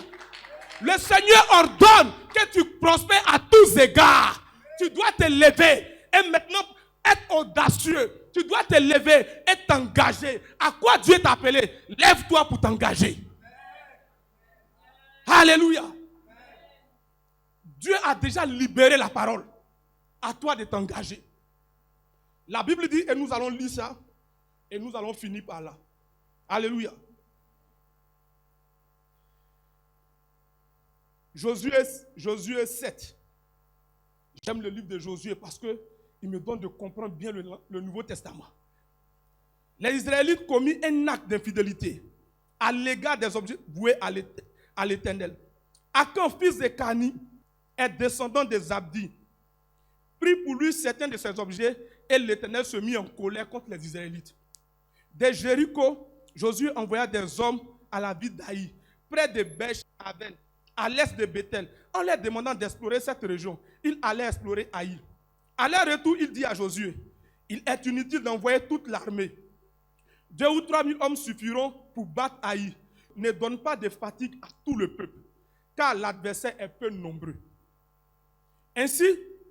Le Seigneur ordonne que tu prospères à tous égards. Tu dois te lever et maintenant être audacieux. Tu dois te lever et t'engager. À quoi Dieu t'a appelé? Lève-toi pour t'engager. Alléluia. Dieu a déjà libéré la parole. À toi de t'engager. La Bible dit, et nous allons lire ça, et nous allons finir par là. Alléluia. Josué 7. J'aime le livre de Josué parce qu'il me donne de comprendre bien le Nouveau Testament. Les Israélites commis un acte d'infidélité à l'égard des objets voués à l'Éternel. Akan, fils de Kani, est descendant des Abdi, prit pour lui certains de ces objets et l'Éternel se mit en colère contre les Israélites. Dès Jéricho, Josué envoya des hommes à la ville d'Aï, près de Beth-Aven, à l'est de Bethel, en leur demandant d'explorer cette région. Il allait explorer Aï. À leur retour, il dit à Josué, il est inutile d'envoyer toute l'armée. 2 ou 3 000 hommes suffiront pour battre Aï. Ne donne pas de fatigue à tout le peuple, car l'adversaire est peu nombreux. Ainsi,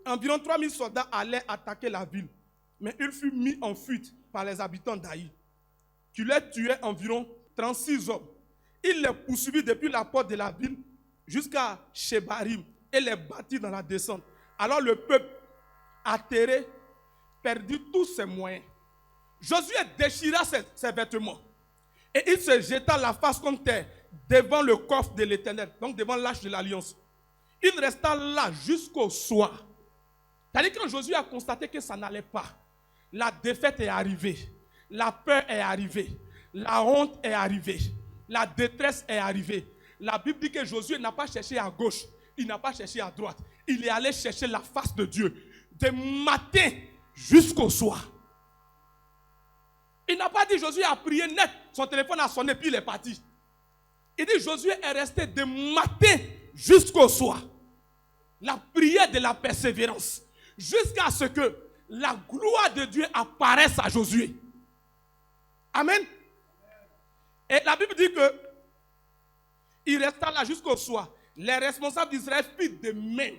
environ 3 000 soldats allaient attaquer la ville, mais il fut mis en fuite par les habitants d'Aï, qui les tuaient environ 36 hommes. Il les poursuivit depuis la porte de la ville jusqu'à Shebarim et les battit dans la descente. Alors le peuple, atterré, perdit tous ses moyens. Josué déchira ses vêtements et il se jeta la face contre terre devant le coffre de l'Éternel, donc devant l'arche de l'Alliance. Il resta là jusqu'au soir. C'est-à-dire quand Josué a constaté que ça n'allait pas, la défaite est arrivée, la peur est arrivée, la honte est arrivée, la détresse est arrivée. La Bible dit que Josué n'a pas cherché à gauche, il n'a pas cherché à droite. Il est allé chercher la face de Dieu, de matin jusqu'au soir. Il n'a pas dit Josué a prié net, son téléphone a sonné puis il est parti. Il dit Josué est resté de matin jusqu'au soir. La prière de la persévérance, jusqu'à ce que la gloire de Dieu apparaisse à Josué. Amen. Et la Bible dit que il resta là jusqu'au soir. Les responsables d'Israël firent de même.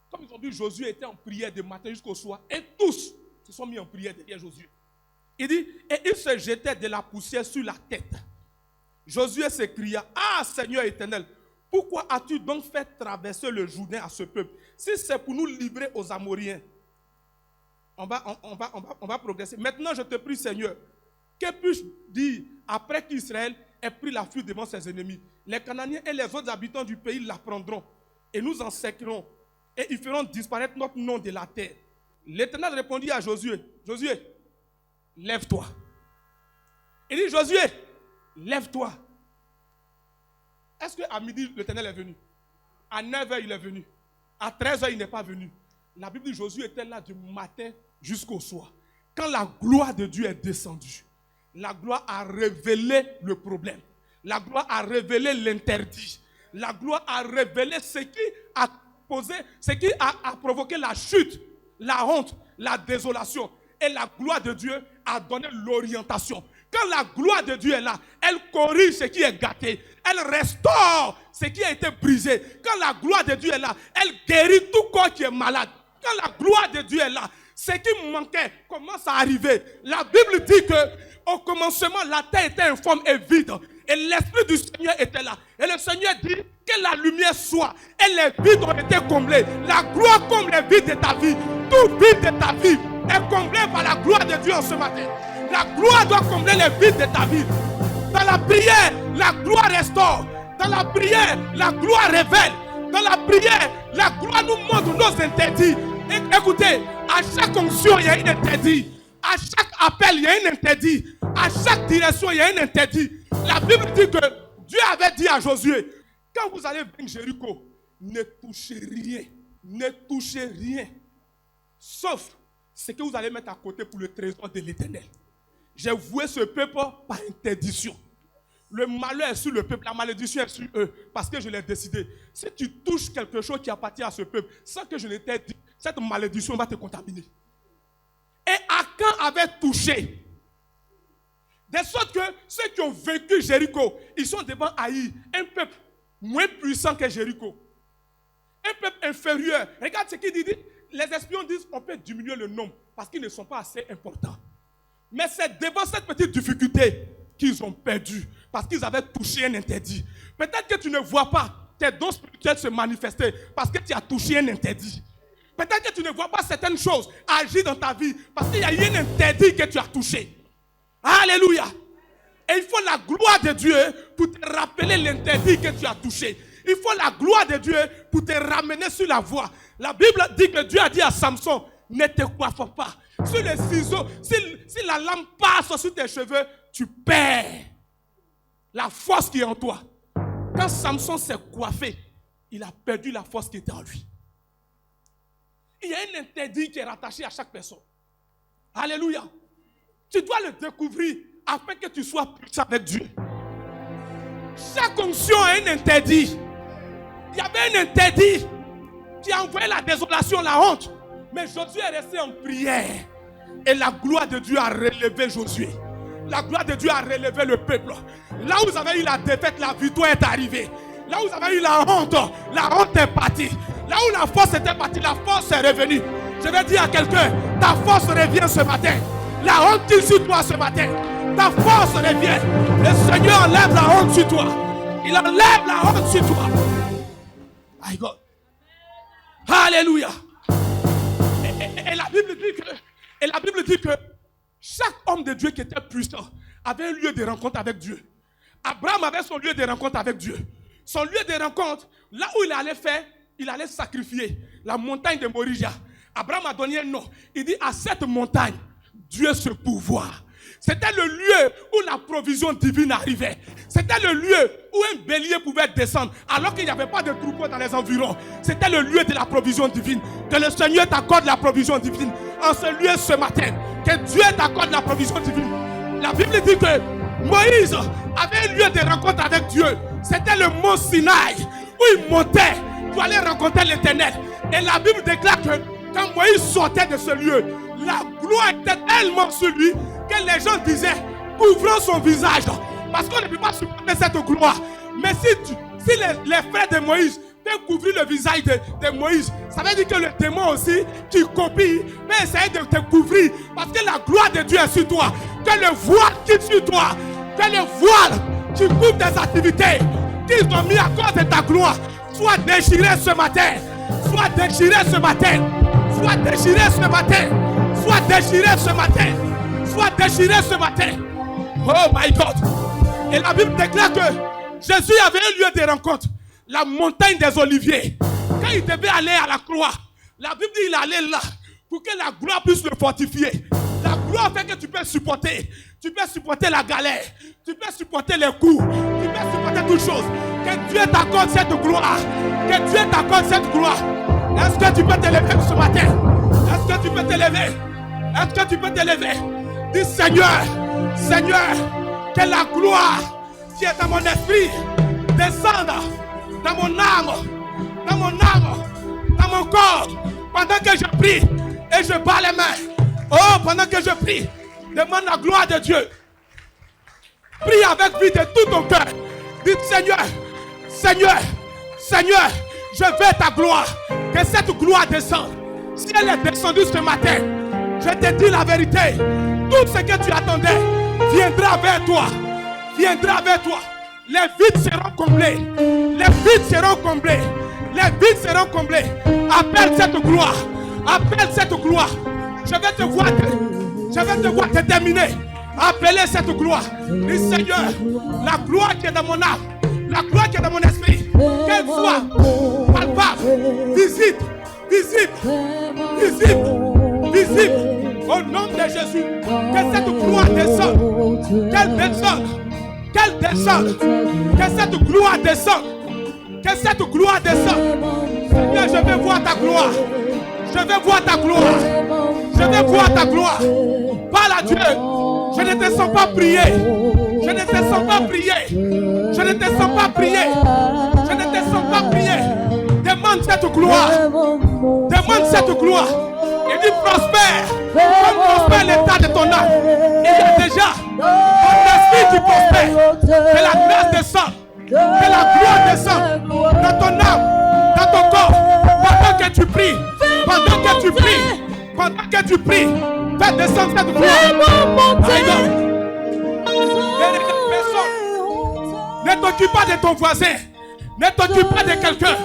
Comme ils ont vu Josué était en prière de matin jusqu'au soir. Et tous se sont mis en prière derrière Josué. Il dit, et il se jetait de la poussière sur la tête. Josué s'écria, ah Seigneur éternel, pourquoi as-tu donc fait traverser le Jourdain à ce peuple? Si c'est pour nous livrer aux Amoriens, on va progresser. Maintenant je te prie Seigneur, que puis-je dire après qu'Israël ait pris la fuite devant ses ennemis? Les Cananéens et les autres habitants du pays l'apprendront et nous encercleront et ils feront disparaître notre nom de la terre. L'Éternel répondit à Josué, Josué, lève-toi. Il dit, Josué, lève-toi. Est-ce qu'à midi, l'Éternel est venu? À 9h, il est venu. À 13h, il n'est pas venu. La Bible dit, Josué était là du matin jusqu'au soir. Quand la gloire de Dieu est descendue, la gloire a révélé le problème. La gloire a révélé l'interdit. La gloire a révélé ce qui a posé, ce qui a provoqué la chute, la honte, la désolation. Et la gloire de Dieu a donné l'orientation. Quand la gloire de Dieu est là, elle corrige ce qui est gâté. Elle restaure ce qui a été brisé. Quand la gloire de Dieu est là, elle guérit tout corps qui est malade. Quand la gloire de Dieu est là, ce qui manquait commence à arriver. La Bible dit que au commencement, la terre était informe et vide. Et l'Esprit du Seigneur était là. Et le Seigneur dit que la lumière soit. Et les vides ont été comblés. La gloire comble les vides de ta vie. Tout vide de ta vie est comblé par la gloire de Dieu en ce matin. La gloire doit combler les vides de ta vie. Dans la prière, la gloire restaure. Dans la prière, la gloire révèle. Dans la prière, la gloire nous montre nos interdits. Et écoutez, à chaque onction, il y a un interdit. À chaque appel, il y a un interdit. À chaque direction, il y a un interdit. La Bible dit que Dieu avait dit à Josué, quand vous allez vaincre Jéricho, ne touchez rien. Ne touchez rien. Sauf ce que vous allez mettre à côté pour le trésor de l'Éternel. J'ai voué ce peuple par interdiction. Le malheur est sur le peuple, la malédiction est sur eux, parce que je l'ai décidé. Si tu touches quelque chose qui appartient à ce peuple, sans que je ne t'ai dit, cette malédiction va te contaminer. Et Akan avait touché. De sorte que ceux qui ont vaincu Jéricho, ils sont devant Haï, un peuple moins puissant que Jéricho. Un peuple inférieur. Regarde ce qu'il dit. Les espions disent qu'on peut diminuer le nombre parce qu'ils ne sont pas assez importants. Mais c'est devant cette petite difficulté qu'ils ont perdu parce qu'ils avaient touché un interdit. Peut-être que tu ne vois pas tes dons spirituels se manifester parce que tu as touché un interdit. Peut-être que tu ne vois pas certaines choses agir dans ta vie parce qu'il y a eu un interdit que tu as touché. Alléluia. Et il faut la gloire de Dieu pour te rappeler l'interdit que tu as touché. Il faut la gloire de Dieu pour te ramener sur la voie. La Bible dit que Dieu a dit à Samson, ne te coiffe pas. Sur les ciseaux, si la lame passe sur tes cheveux, tu perds la force qui est en toi. Quand Samson s'est coiffé, il a perdu la force qui était en lui. Il y a un interdit qui est rattaché à chaque personne. Alléluia. Tu dois le découvrir afin que tu sois puissant avec Dieu. Chaque onction a un interdit. Il y avait un interdit qui a envoyé la désolation, la honte. Mais Josué est resté en prière. Et la gloire de Dieu a relevé Josué. La gloire de Dieu a relevé le peuple. Là où vous avez eu la défaite, la victoire est arrivée. Là où vous avez eu la honte est partie. Là où la force était partie, la force est revenue. Je vais dire à quelqu'un, ta force revient ce matin. La honte qui est sur toi ce matin, ta force revient. Le Seigneur enlève la honte sur toi. Il enlève la honte sur toi. My God. Alléluia. Et la Bible dit que chaque homme de Dieu qui était puissant avait un lieu de rencontre avec Dieu. Abraham avait son lieu de rencontre avec Dieu. Son lieu de rencontre, là où il allait faire, il allait sacrifier la montagne de Moria. Abraham a donné un nom. Il dit à cette montagne, Dieu se pourvoit. C'était le lieu où la provision divine arrivait. C'était le lieu où un bélier pouvait descendre alors qu'il n'y avait pas de troupeau dans les environs. C'était le lieu de la provision divine. Que le Seigneur t'accorde la provision divine en ce lieu ce matin. Que Dieu t'accorde la provision divine. La Bible dit que Moïse avait un lieu de rencontre avec Dieu. C'était le mont Sinaï où il montait pour aller rencontrer l'Éternel. Et la Bible déclare que quand Moïse sortait de ce lieu, la gloire était tellement sur lui que les gens disaient, couvrons son visage. Parce qu'on ne peut pas supporter cette gloire. Mais si les frères de Moïse peuvent couvrir le visage de Moïse, ça veut dire que le démon aussi, qui copie, peut essayer de te couvrir. Parce que la gloire de Dieu est sur toi. Que le voile qui est sur toi, que le voile qui couvre tes activités, qu'ils ont mis à cause de ta gloire, soit déchiré ce matin. Soit déchiré ce matin. Soit déchiré ce matin. Soit déchiré ce matin. Soit déchiré ce matin. Oh my God. Et la Bible déclare que Jésus avait un lieu de rencontre. La montagne des Oliviers. Quand il devait aller à la croix, la Bible dit qu'il allait là pour que la gloire puisse le fortifier. La gloire fait que tu peux supporter. Tu peux supporter la galère. Tu peux supporter les coups. Tu peux supporter toutes choses. Que Dieu t'accorde cette gloire. Que Dieu t'accorde cette gloire. Est-ce que tu peux te lever ce matin? Est-ce que tu peux te lever? Est-ce que tu peux te lever? Dis Seigneur, Seigneur, que la gloire qui est dans mon esprit descende dans mon âme, dans mon âme, dans mon corps, pendant que je prie et je bats les mains. Oh, pendant que je prie, demande la gloire de Dieu. Prie avec vie de tout ton cœur. Dis Seigneur, Seigneur, Seigneur, je veux ta gloire. Que cette gloire descende. Si elle est descendue ce matin, je te dis la vérité. Tout ce que tu attendais viendra vers toi. Viendra vers toi. Les vides seront comblés. Les vides seront comblés. Les vides seront comblés. Appelle cette gloire. Appelle cette gloire. Je vais te voir déterminé. Appelez cette gloire. Dis Seigneur, la gloire qui est dans mon âme, la gloire qui est dans mon esprit, qu'elle soit palpable, visible, visible, visible, visible. Au nom de Jésus, que cette gloire descende, qu'elle descende, Qu'elle descende. Que cette gloire descende. Que cette gloire descende. Seigneur, je veux voir ta gloire. Je veux voir ta gloire. Je veux voir ta gloire. Parle à Dieu. Je ne te sens pas prier. Je ne te sens pas prier. Je ne te sens pas prier. Je ne te sens pas prier. Demande cette gloire. Demande cette gloire. Et dis prospère. Comme prospère l'état de ton âme. Il y a déjà ton esprit qui prospère. Que la grâce descende. Que la gloire descende dans ton âme, dans ton corps. Pendant que tu pries. Pendant que tu pries. Pendant que tu pries. Fais descendre cette gloire. Ne t'occupe pas de ton voisin. Ne t'occupe pas de quelqu'un.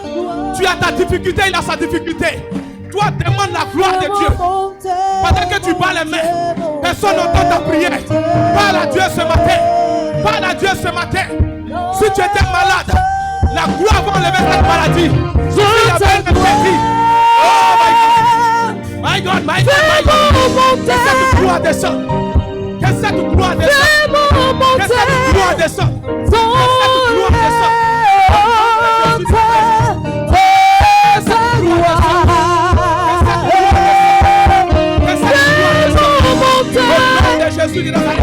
Tu as ta difficulté, il a sa difficulté. Toi, demande la gloire de Dieu. Pendant que tu bats les mains, personne n'entend ta prière. Parle à Dieu ce matin. Parle à Dieu ce matin. Si tu étais malade, la gloire va enlever cette maladie. Si tu avais une maladie, oh my God, my God, my God, my God. Que cette gloire descende. Que cette gloire descende. Que cette gloire descende. Que cette gloire descende. Jésus de Nazareth.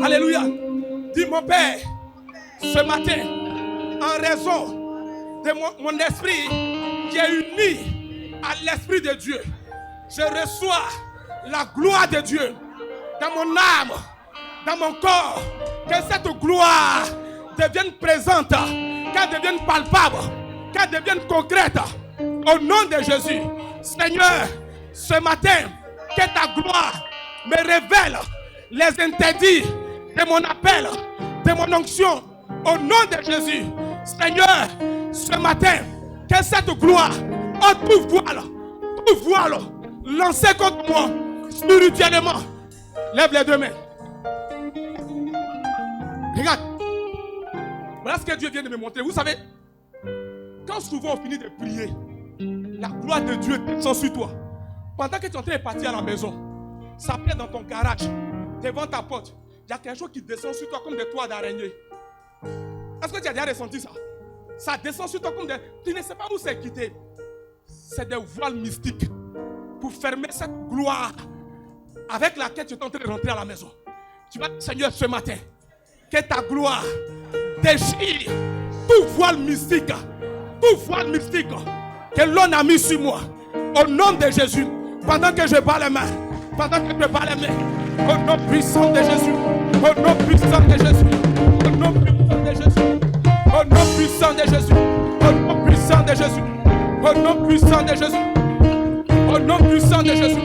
Alléluia. Dis mon Père, ce matin, en raison de mon esprit qui est uni à l'Esprit de Dieu, je reçois la gloire de Dieu dans mon âme, dans mon corps. Que cette gloire devienne présente, qu'elle devienne palpable, qu'elle devienne concrète. Au nom de Jésus, Seigneur, ce matin, que ta gloire me révèle les interdits de mon appel, de mon onction. Au nom de Jésus, Seigneur, ce matin, que cette gloire, tout voile, lancé contre moi, spirituellement. Lève les deux mains. Regarde. Voilà ce que Dieu vient de me montrer. Vous savez, quand souvent on finit de prier, la gloire de Dieu descend sur toi. Pendant que tu es en train de partir à la maison, ça plaît dans ton garage, devant ta porte. Il y a quelque chose qui descend sur toi comme des toits d'araignée. Est-ce que tu as déjà ressenti ça? Ça descend sur toi comme des... Tu ne sais pas où c'est quitté. C'est des voiles mystiques pour fermer cette gloire avec laquelle tu es en train de rentrer à la maison. Tu vas dire, Seigneur, ce matin, que ta gloire déchire tout voile mystique que l'on a mis sur moi. Au nom de Jésus, pendant que je bats les mains, au nom puissant de Jésus, au nom puissant de Jésus, au nom puissant de Jésus, au nom puissant de Jésus, au nom puissant de Jésus, au nom puissant de Jésus, au nom puissant de Jésus,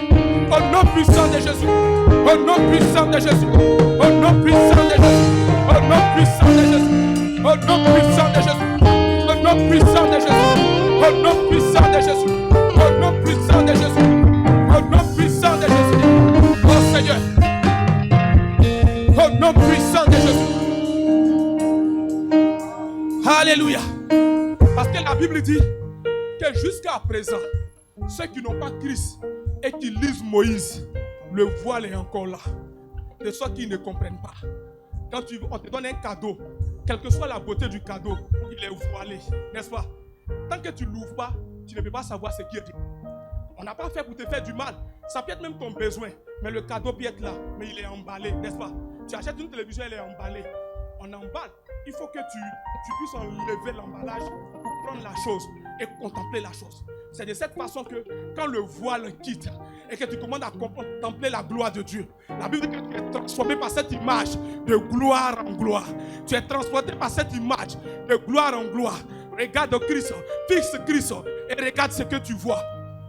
au nom puissant de Jésus, au nom puissant de Jésus, au nom puissant de Jésus, au nom puissant de Jésus, au nom puissant de Jésus, au nom puissant de Jésus, au nom puissant de Jésus, au nom puissant de Jésus, au nom puissant de Jésus, oh Seigneur, au nom puissant de Jésus. Alléluia. Parce que la Bible dit que jusqu'à présent, ceux qui n'ont pas Christ et qui lisent Moïse, le voile est encore là. De ceux qui ne comprennent pas. Quand on te donne un cadeau, quelle que soit la beauté du cadeau, il est voilé, n'est-ce pas? Tant que tu ne l'ouvres pas, tu ne peux pas savoir ce qui est dit. On n'a pas fait pour te faire du mal. Ça peut être même ton besoin, mais le cadeau peut être là, mais il est emballé, n'est-ce pas? Tu achètes une télévision, elle est emballée. On emballe. Il faut que tu puisses enlever l'emballage pour prendre la chose et contempler la chose. C'est de cette façon que quand le voile quitte et que tu commences à contempler la gloire de Dieu, la Bible dit que tu es transformé par cette image de gloire en gloire. Tu es transporté par cette image de gloire en gloire. Regarde Christ, fixe Christ et regarde ce que tu vois.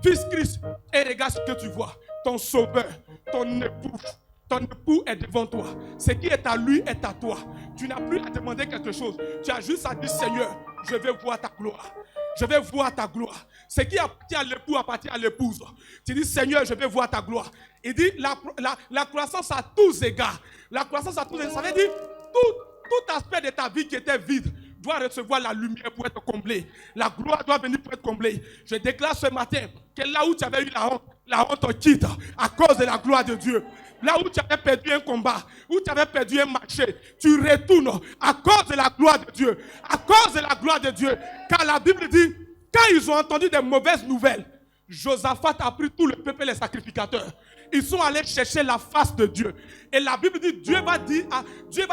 Fixe Christ et regarde ce que tu vois. Ton sauveur, ton époux. Ton époux est devant toi. Ce qui est à lui est à toi. Tu n'as plus à demander quelque chose. Tu as juste à dire, Seigneur, je vais voir ta gloire. Je vais voir ta gloire. Ce qui appartient à l'époux appartient à l'épouse. Tu dis, Seigneur, je vais voir ta gloire. Il dit, la croissance à tous égards. La croissance à tous égards, ça veut dire tout aspect de ta vie qui était vide doit recevoir la lumière pour être comblé. La gloire doit venir pour être comblée. Je déclare ce matin que là où tu avais eu la honte te quitte à cause de la gloire de Dieu. Là où tu avais perdu un combat, où tu avais perdu un marché, tu retournes à cause de la gloire de Dieu. À cause de la gloire de Dieu. Car la Bible dit, quand ils ont entendu des mauvaises nouvelles, Josaphat a pris tout le peuple et les sacrificateurs. Ils sont allés chercher la face de Dieu. Et la Bible dit, Dieu va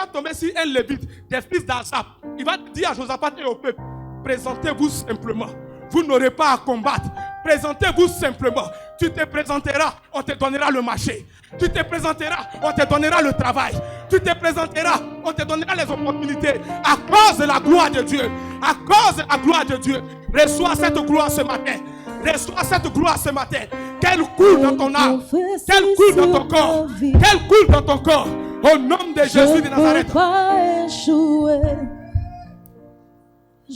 tomber sur un lévite, des fils d'Asaph. Il va dire à Josaphat et au peuple, présentez-vous simplement. Vous n'aurez pas à combattre. Présentez-vous simplement. Tu te présenteras, on te donnera le marché. Tu te présenteras, on te donnera le travail. Tu te présenteras, on te donnera les opportunités. À cause de la gloire de Dieu. À cause de la gloire de Dieu. Reçois cette gloire ce matin. Reçois cette gloire ce matin. Qu'elle coule dans ton âme. Qu'elle coule dans ton corps. Qu'elle coule dans ton corps. Au nom de Jésus de Nazareth.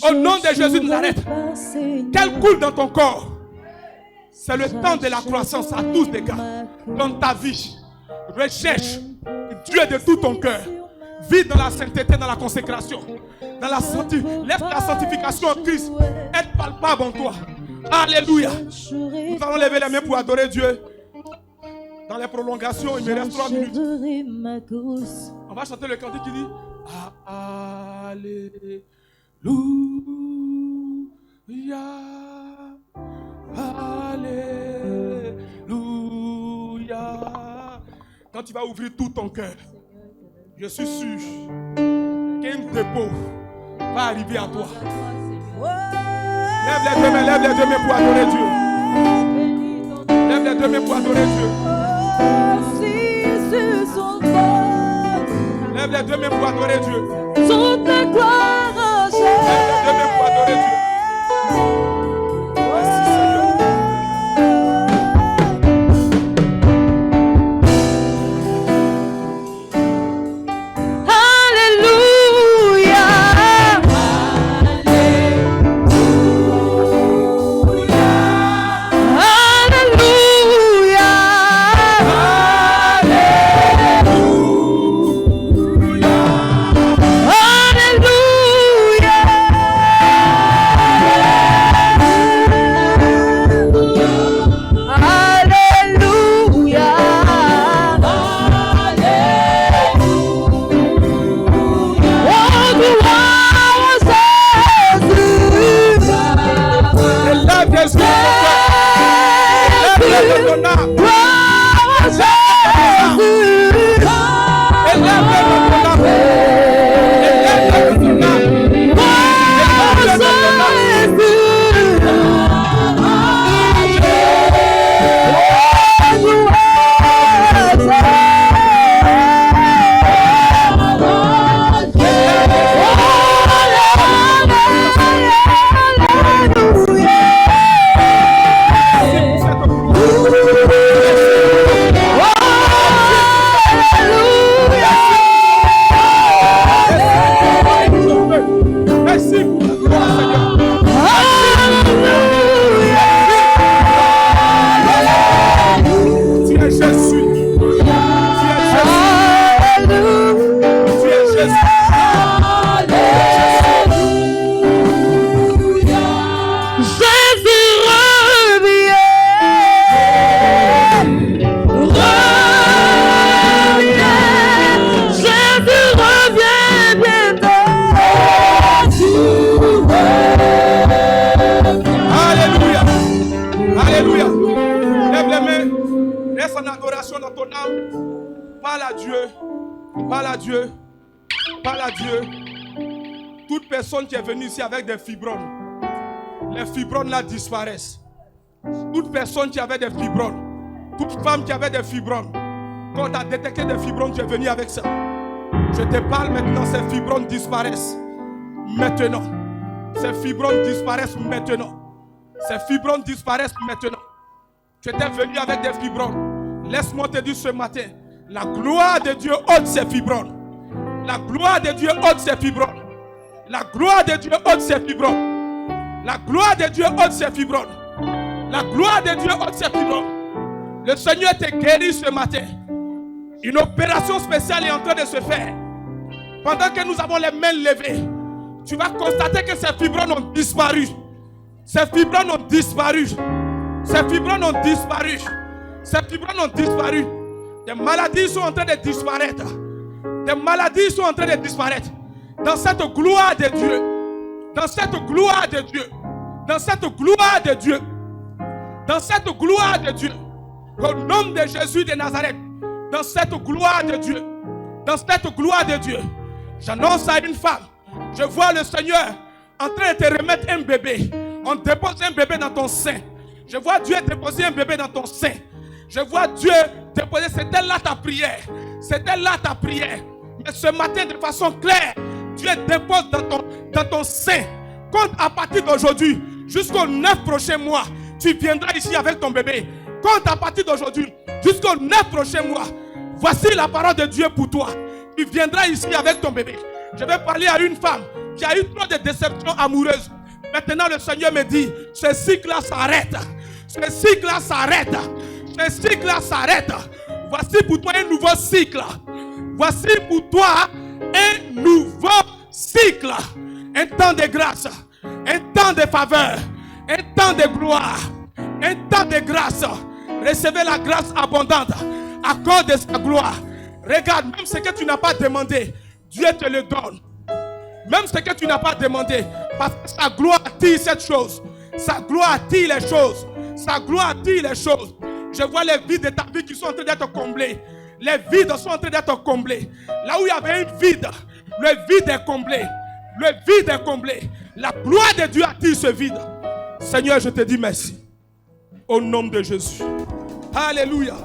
Au nom de Jésus de Nazareth. Qu'elle coule dans ton corps. C'est le temps de la croissance à tous les gars. Dans ta vie, recherche Dieu de tout ton cœur. Vis dans la sainteté, dans la consécration. Dans la laisse la sanctification en Christ être palpable en toi. Alléluia. Nous allons lever les mains pour adorer Dieu. Dans les prolongations, il me reste 3 minutes. On va chanter le cantique qui dit Alléluia. Alléluia. Quand tu vas ouvrir tout ton cœur, je suis sûr qu'un dépôt va arriver à toi. Lève les deux mains pour adorer Dieu. Lève les deux mains pour adorer Dieu. Lève les deux mains pour adorer Dieu. Lève les deux mains pour adorer Dieu. Qui est venu ici avec des fibromes, les fibromes là disparaissent. Toute personne qui avait des fibromes, toute femme qui avait des fibromes, quand tu as détecté des fibromes, tu es venu avec ça. Je te parle maintenant, ces fibromes disparaissent maintenant. Ces fibromes disparaissent maintenant. Ces fibromes disparaissent maintenant. Tu étais venu avec des fibromes. Laisse-moi te dire ce matin, la gloire de Dieu ôte ces fibromes. La gloire de Dieu ôte ces fibromes. La gloire de Dieu ôte ses fibromes. La gloire de Dieu ôte ses fibromes. La gloire de Dieu ôte ses fibromes. Le Seigneur te guérit ce matin. Une opération spéciale est en train de se faire. pendant que nous avons les mains levées, tu vas constater que ces fibromes ont disparu. Ces fibromes ont disparu. Ces fibromes ont disparu. Ces fibromes ont disparu. Des maladies sont en train de disparaître. Des maladies sont en train de disparaître. Dans cette gloire de Dieu. Dans cette gloire de Dieu. Dans cette gloire de Dieu. Dans cette gloire de Dieu. Au nom de Jésus de Nazareth. Dans cette gloire de Dieu. Dans cette gloire de Dieu. J'annonce à une femme. Je vois le Seigneur en train de te remettre un bébé. On dépose un bébé dans ton sein. Je vois Dieu déposer un bébé dans ton sein. Je vois Dieu déposer. C'était là ta prière. C'était là ta prière. Mais ce matin, de façon claire, Dieu dépose dans ton sein. Compte à partir d'aujourd'hui, jusqu'aux 9 prochains mois, tu viendras ici avec ton bébé. Compte à partir d'aujourd'hui, jusqu'aux 9 prochains mois. Voici la parole de Dieu pour toi. Tu viendras ici avec ton bébé. Je vais parler à une femme qui a eu trop de déceptions amoureuses. Maintenant, le Seigneur me dit, ce cycle-là s'arrête. Ce cycle-là s'arrête. Ce cycle-là s'arrête. Voici pour toi un nouveau cycle. Voici pour toi un nouveau cycle. Un temps de grâce. Un temps de faveur. Un temps de gloire. Un temps de grâce. Recevez la grâce abondante. Accorde sa gloire. Regarde, même ce que tu n'as pas demandé, Dieu te le donne. Même ce que tu n'as pas demandé, parce que sa gloire attire cette chose. Sa gloire attire les choses. Sa gloire attire les choses. Je vois les vides de ta vie qui sont en train d'être comblés. Les vides sont en train d'être comblés. Là où il y avait un vide, le vide est comblé. Le vide est comblé. La gloire de Dieu attire ce vide. Seigneur, je te dis merci. Au nom de Jésus. Alléluia.